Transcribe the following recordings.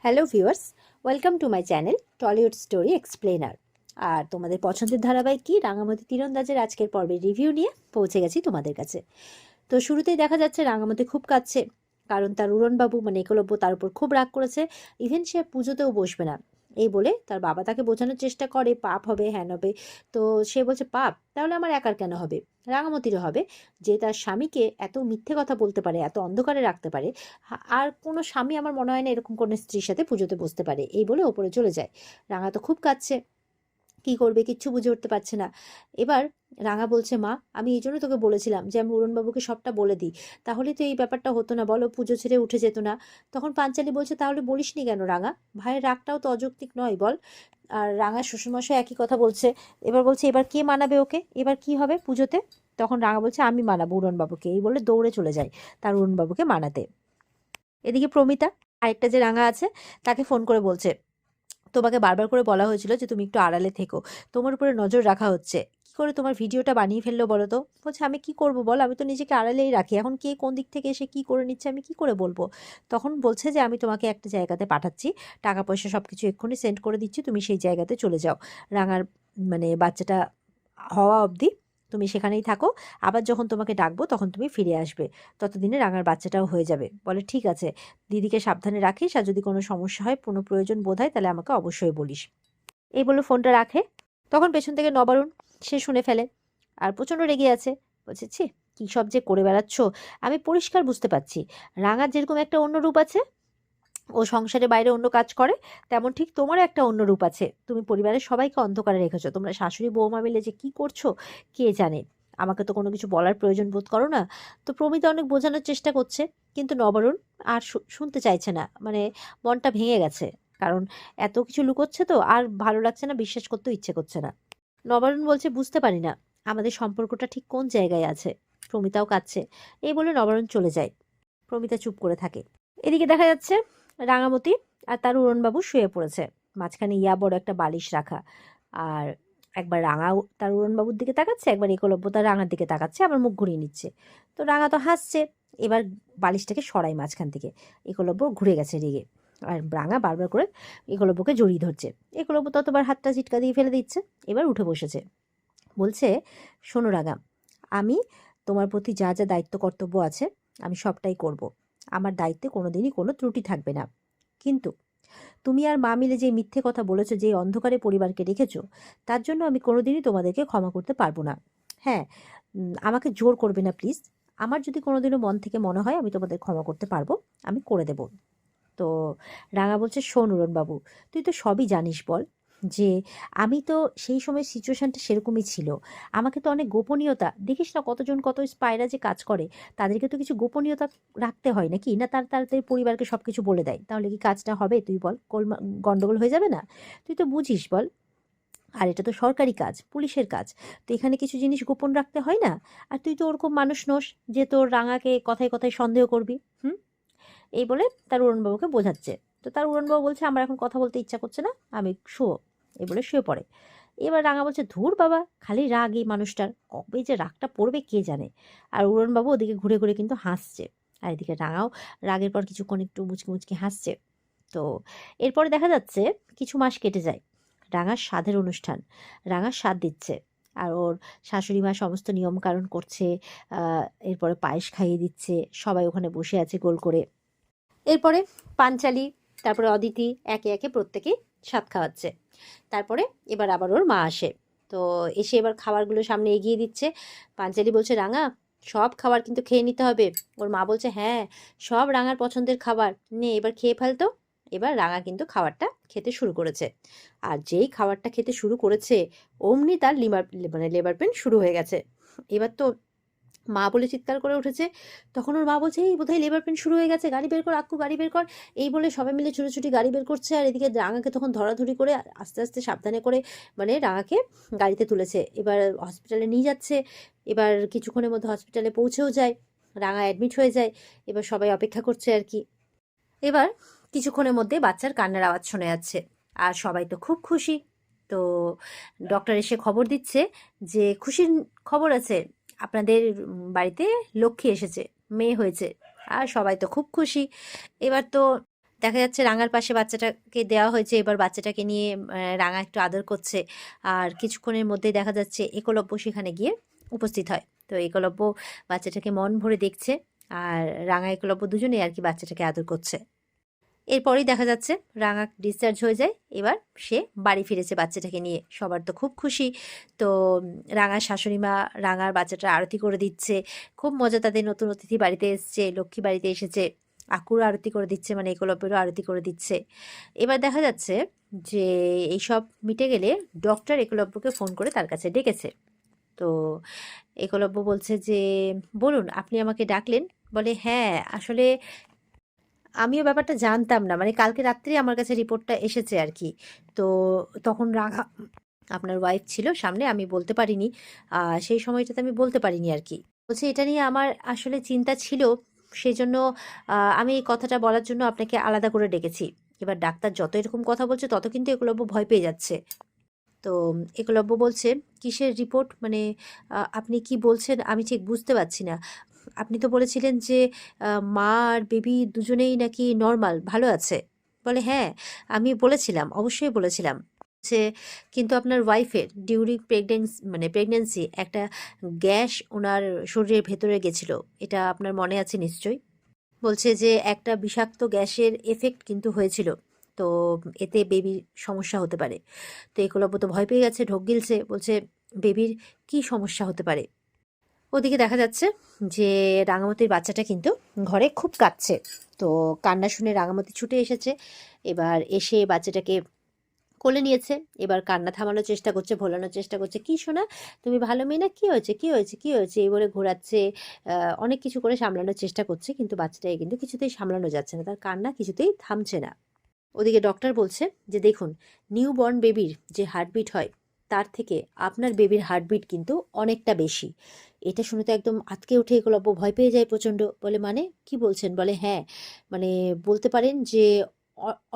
Hello viewers, welcome to my channel Tollywood story explainer. আর তোমাদের পছন্দের ধারাবাহিক কি রাঙামাটি তীরন্দাজের আজকের পর্বের রিভিউ নিয়ে পৌঁছে গেছি তোমাদের কাছে। তো শুরুতেই দেখা যাচ্ছে রাঙামাটি খুব কাঁদছে, কারণ তার উড়নবাবু মানে একলব্য তার উপর খুব রাগ করেছে। ইভেন সে পুজোতেও বসবে না এই বলে তার বাবা তাকে বোঝানোর চেষ্টা করে পাপ হবে, হ্যান হবে। তো সে বলছে পাপ তাহলে আমার একার কেন হবে, রাঙামাটিরও হবে। যে তার স্বামীকে এত মিথ্যে কথা বলতে পারে, এত অন্ধকারে রাখতে পারে, আর কোনো স্বামী আমার মনে হয় না এরকম কোনো স্ত্রীর সাথে পুজোতে বসতে পারে। এই বলে ওপরে চলে যায়। রাঙা তো খুব কাঁদছে, কি করবে কিচ্ছু বুঝে উঠতে পারছে না। এবার রাঙা বলছে, মা আমি এই জন্য তোকে বলেছিলাম যে আমি উড়নবাবুকে সবটা বলে দিই, তাহলে তো এই ব্যাপারটা হতো না, বলো পুজো ছেড়ে উঠে যেত না। তখন পাঞ্চালি বলছে, তাহলে বলিসনি কেন রাঙা, ভাইয়ের রাগটাও তো অযৌক্তিক নয় বল। আর রাঙার শ্বশুরমশাই একই কথা বলছে। এবার বলছে এবার কে মানাবে ওকে, এবার কি হবে পুজোতে। তখন রাঙা বলছে আমি মানাবো উড়নবাবুকে, এই বলে দৌড়ে চলে যায় তার উড়নবাবুকে মানাতে। এদিকে প্রমিতা, আরেকটা যে রাঙা আছে, তাকে ফোন করে বলছে, তোমাকে বারবার করে বলা হয়েছিল যে তুমি একটু আড়ালে থেকো, তোমার উপরে নজর রাখা হচ্ছে, কি করে তোমার ভিডিওটা বানিয়ে ফেললো বলো তো। বলছে আমি কি করব বল, আমি তো নিজেকে আড়ালেই রাখি, এখন কে কোন দিক থেকে এসে কি করে নিচ্ছে আমি কি করে বলবো। তখন বলছে যে আমি তোমাকে একটা জায়গাতে পাঠাচ্ছি, টাকা পয়সা সব কিছু এক্ষুনি সেন্ড করে দিচ্ছি, তুমি সেই জায়গাতে চলে যাও, রাঙার মানে বাচ্চাটা হওয়া অবধি তুমি সেখানেই থাকো, আবার যখন তোমাকে ডাকবো তখন তুমি ফিরে আসবে, ততদিনে রাঙার বাচ্চাটাও হয়ে যাবে। বলে ঠিক আছে, দিদিকে সাবধানে রাখিস, আর যদি কোনো সমস্যা হয় কোনো প্রয়োজন বোধ হয় তাহলে আমাকে অবশ্যই বলিস। এই বলে ফোনটা রাখে। তখন পেছন থেকে নবারুণ, সে শুনে ফেলে আর প্রচণ্ড রেগে আছে। বলছে ছি, কী সব যে করে বেড়াচ্ছ, আমি পরিষ্কার বুঝতে পারছি রাঙার যেরকম একটা অন্য রূপ আছে, ও সংসারের বাইরে অন্য কাজ করে, তেমন ঠিক তোমারও একটা অন্য রূপ আছে। তুমি পরিবারের সবাইকে অন্ধকারে রেখেছো, তোমরা শাশুড়ি বৌমা মিলে যে কি করছো কে জানে, আমাকে তো কোনো কিছু বলার প্রয়োজন বোধ করো না। তো প্রমিতা অনেক বোঝানোর চেষ্টা করছে, কিন্তু নবরুণ আর শুনতে চাইছে না, মানে মনটা ভেঙে গেছে। কারণ এত কিছু লুকোচ্ছে তো আর ভালো লাগছে না, বিশ্বাস করতেও ইচ্ছে করছে না। নবরুণ বলছে বুঝতে পারি না আমাদের সম্পর্কটা ঠিক কোন জায়গায় আছে। প্রমিতাও কাঁদছে। এই বলে নবরুণ চলে যায়। প্রমিতা চুপ করে থাকে। এদিকে দেখা যাচ্ছে রাঙামতি আর তার উড়নবাবু শুয়ে পড়েছে, মাঝখানে ইয়া বড় একটা বালিশ রাখা। আর একবার রাঙা তার উড়নবাবুর দিকে তাকাচ্ছে, একবার একলব্য তার রাঙার দিকে তাকাচ্ছে, আবার মুখ ঘুরিয়ে নিচ্ছে। তো রাঙা তো হাসছে। এবার বালিশটাকে সরাই মাঝখান থেকে, একলব্য ঘুরে গেছে রেগে। আর রাঙা বারবার করে একলব্যকে জড়িয়ে ধরছে, একলব্য ততবার হাতটা ছিটকা দিয়ে ফেলে দিচ্ছে। এবার উঠে বসেছে, বলছে শোনো রাঙা, আমি তোমার প্রতি যা যা দায়িত্ব কর্তব্য আছে আমি সবটাই করব, আমার দায়িত্বে কোনোদিনই কোনো ত্রুটি থাকবে না। কিন্তু তুমি আর মা মিলে যে মিথ্যে কথা বলেছো, যে অন্ধকারে পরিবারকে রেখেছো, তার জন্য আমি কোনোদিনই তোমাদেরকে ক্ষমা করতে পারবো না। হ্যাঁ, আমাকে জোর করবে না প্লিজ, আমার যদি কোনোদিনও মন থেকে মনে হয় আমি তোমাদের ক্ষমা করতে পারবো, আমি করে দেব। তো রাঙা বলছে শোন উড়নবাবু, তুই তো সবই জানিস বল, যে আমি তো সেই সময় সিচুয়েশনটা সেরকমই ছিল, আমাকে তো অনেক গোপনীয়তা, দেখিস না কতজন কত স্পাইরা যে কাজ করে, তাদেরকে তো কিছু গোপনীয়তা রাখতে হয় নাকি, না তার তাদের পরিবারকে সব কিছু বলে দেয়, তাহলে কি কাজটা হবে তুই বল, গন্ডগোল হয়ে যাবে না? তুই তো বুঝিস বল, আর এটা তো সরকারি কাজ, পুলিশের কাজ, তো এখানে কিছু জিনিস গোপন রাখতে হয় না? আর তুই তো ওরকম মানুষ নোস যে তোর রাঙাকে কথায় কথায় সন্দেহ করবি। হুম, এই বলে তার উড়নবাবুকে বোঝাচ্ছে। তো তার উড়নবাবু বলছে আমার এখন কথা বলতে ইচ্ছা করছে না, আমি শুয়ো, এই বলে শুয়ে পড়ে। এবার রাঙা বলছে ধুর বাবা, খালি রাগ এই মানুষটার, কবে যে রাগটা পড়বে কে জানে। আর উড়নবাবু ওদিকে ঘুরে ঘুরে কিন্তু হাসছে, আর এদিকে রাঙাও রাগের পর কিছুক্ষণ একটু মুচকি মুচকি হাসছে। তো এরপরে দেখা যাচ্ছে কিছু মাস কেটে যায়, রাঙার স্বাদের অনুষ্ঠান, রাঙার স্বাদ দিচ্ছে, আর ওর শাশুড়ি মা সমস্ত নিয়মকানুন করছে। এরপরে পায়েস খাইয়ে দিচ্ছে, সবাই ওখানে বসে আছে গোল করে। এরপরে পাঞ্চালি, তারপরে অদিতি, একে একে প্রত্যেকেই স্বাদ খাওয়াচ্ছে। তারপরে এবার আবার ওর মা আসে। তো এসে এবার খাবারগুলো সামনে এগিয়ে দিচ্ছে। পাঞ্চালি বলছে রাঙা, সব খাবার কিন্তু খেয়ে নিতে হবে। ওর মা বলছে হ্যাঁ, সব রাঙার পছন্দের খাবার, নে এবার খেয়ে ফেলতো। এবার রাঙা কিন্তু খাবারটা খেতে শুরু করেছে, আর যেই খাবারটা খেতে শুরু করেছে অমনি তার লেবার পেন শুরু হয়ে গেছে। এবার তো মা বলে চিৎকার করে উঠেছে। তখন ওর মা বলছে এই বোধহয় লেবার পেন শুরু হয়ে গেছে, গাড়ি বের কর আক্কু, গাড়ি বের কর। এই বলে সবাই মিলে ছুটোছুটি গাড়ি বের করছে, আর এদিকে রাঙাকে তখন ধরাধরি করে আস্তে আস্তে সাবধানে করে মানে রাঙাকে গাড়িতে তুলেছে, এবার হসপিটালে নিয়ে যাচ্ছে। এবার কিছুক্ষণের মধ্যে হসপিটালে পৌঁছেও যায়, রাঙা অ্যাডমিট হয়ে যায়। এবার সবাই অপেক্ষা করছে আর কি। এবার কিছুক্ষণের মধ্যে বাচ্চার কান্নার আওয়াজ শোনা যাচ্ছে, আর সবাই তো খুব খুশি। তো ডক্টর এসে খবর দিচ্ছে যে খুশির খবর আছে, আপনাদের বাড়িতে লক্ষ্মী এসেছে, মেয়ে হয়েছে। আর সবাই তো খুব খুশি। এবার তো দেখা যাচ্ছে রাঙার পাশে বাচ্চাটাকে দেওয়া হয়েছে, এবার বাচ্চাটাকে নিয়ে রাঙা একটু আদর করছে। আর কিছুক্ষণের মধ্যেই দেখা যাচ্ছে একলব্য সেখানে গিয়ে উপস্থিত হয়। তো একলব্য বাচ্চাটাকে মন ভরে দেখছে, আর রাঙা একলব্য দুজনেই আর কি বাচ্চাটাকে আদর করছে। এরপরেই দেখা যাচ্ছে রাঙা ডিসচার্জ হয়ে যায়, এবার সে বাড়ি ফিরেছে বাচ্চাটাকে নিয়ে। সবার তো খুব খুশি। তো রাঙার শাশুড়ি মা রাঙার বাচ্চাটা আরতি করে দিচ্ছে, খুব মজা। তাদের নতুন অতিথি বাড়িতে এসছে, লক্ষ্মী বাড়িতে এসেছে, আকুরও আরতি করে দিচ্ছে, মানে একলব্যেরও আরতি করে দিচ্ছে। এবার দেখা যাচ্ছে যে এইসব মিটে গেলে ডক্টর একলব্যকে ফোন করে তার কাছে ডেকেছে। তো একলব্য বলছে যে, বলুন আপনি আমাকে ডাকলেন? বলে, হ্যাঁ আসলে আমিও ব্যাপারটা জানতাম না, মানে কালকে রাত্রেই আমার কাছে রিপোর্টটা এসেছে আর কি। তো তখন রাঙা আপনার ওয়াইফ ছিল সামনে, আমি বলতে পারিনি, সেই সময়টাতে আমি বলতে পারিনি আর কি। বলছে এটা নিয়ে আমার আসলে চিন্তা ছিল, সেই জন্য আমি এই কথাটা বলার জন্য আপনাকে আলাদা করে ডেকেছি। এবার ডাক্তার যত এরকম কথা বলছে তত কিন্তু একলব্য ভয় পেয়ে যাচ্ছে। তো একলব্য বলছে, কিসের রিপোর্ট, মানে আপনি কি বলছেন আমি ঠিক বুঝতে পারছি না। আপনি তো বলেছিলেন যে মা আর বেবি দুজনেই নাকি নর্মাল, ভালো আছে। বলে, হ্যাঁ আমি বলেছিলাম, অবশ্যই বলেছিলাম। যে কিন্তু আপনার ওয়াইফের ডিউরিং প্রেগনেন্সি একটা গ্যাস ওনার শরীরের ভেতরে গেছিল, এটা আপনার মনে আছে নিশ্চয়ই। বলছে যে একটা বিষাক্ত গ্যাসের এফেক্ট কিন্তু হয়েছিল, তো এতে বেবির সমস্যা হতে পারে। তো একলব্য তো ভয় পেয়ে গেছে, ঢোক গিলছে, বলছে বেবির কি সমস্যা হতে পারে। ওদিকে দেখা যাচ্ছে যে রাঙামতির বাচ্চাটা কিন্তু ঘরে খুব কাঁদছে। তো কান্না শুনে রাঙামতি ছুটে এসেছে, এবার এসে বাচ্চাটাকে কোলে নিয়েছে। এবার কান্না থামানোর চেষ্টা করছে, ভোলানোর চেষ্টা করছে, কি শোনা তুমি ভালো মেয়ে না, কি হয়েছে কি হয়েছে কি হয়েছে, এই বলে ঘোরাচ্ছে, অনেক কিছু করে সামলানোর চেষ্টা করছে, কিন্তু বাচ্চাটাকে কিন্তু কিছুতেই সামলানো যাচ্ছে না, তার কান্না কিছুতেই থামছে না। ওদিকে ডক্টর বলছে যে দেখুন, নিউ বর্ন বেবির যে হার্টবিট হয় তার থেকে আপনার বেবির হার্টবিট কিন্তু অনেকটা বেশি। এটা শুনে তো একদম আঁতকে উঠে একলব্য ভয় পেয়ে যায় প্রচণ্ড। বলে, মানে কি বলছেন? বলে, হ্যাঁ মানে বলতে পারেন যে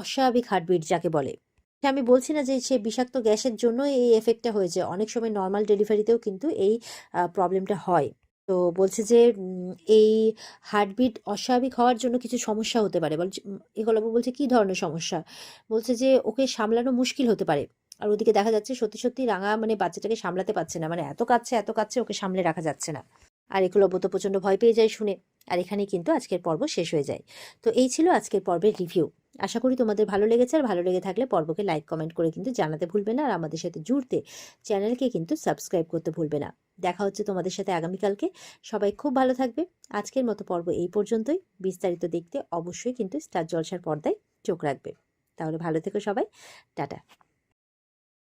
অস্বাভাবিক হার্টবিট যাকে বলে। আমি বলছি না যে সে বিষাক্ত গ্যাসের জন্য এই এফেক্টটা হয়েছে, অনেক সময় নর্মাল ডেলিভারিতেও কিন্তু এই প্রবলেমটা হয়। তো বলছে যে এই হার্টবিট অস্বাভাবিক হওয়ার জন্য কিছু সমস্যা হতে পারে। বলছে একলব্য বলছে, কি ধরনের সমস্যা? বলছে যে ওকে সামলানো মুশকিল হতে পারে। আর ওদিকে দেখা যাচ্ছে সত্যি সত্যি রাঙা মানে বাচ্চাটাকে সামলাতে পারছে না, মানে এত কাচ্ছে ওকে সামলে রাখা যাচ্ছে না। আর একলব্য তো প্রচণ্ড ভয় পেয়ে যায় শুনে। আর এখানেই কিন্তু আজকের পর্ব শেষ হয়ে যায়। তো এই ছিল আজকের পর্বের রিভিউ। আশা করি তোমাদের ভালো লেগেছে, আর ভালো লেগে থাকলে পর্বকে লাইক কমেন্ট করে কিন্তু জানাতে ভুলবে না, আর আমাদের সাথে জুড়তে চ্যানেলকে কিন্তু সাবস্ক্রাইব করতে ভুলবে না। দেখা হচ্ছে তোমাদের সাথে আগামীকালকে। সবাই খুব ভালো থাকবে। আজকের মতো পর্ব এই পর্যন্তই। বিস্তারিত দেখতে অবশ্যই কিন্তু স্টার জলসার পর্দায় চোখ রাখবে। তাহলে ভালো থেকো সবাই। টাটা।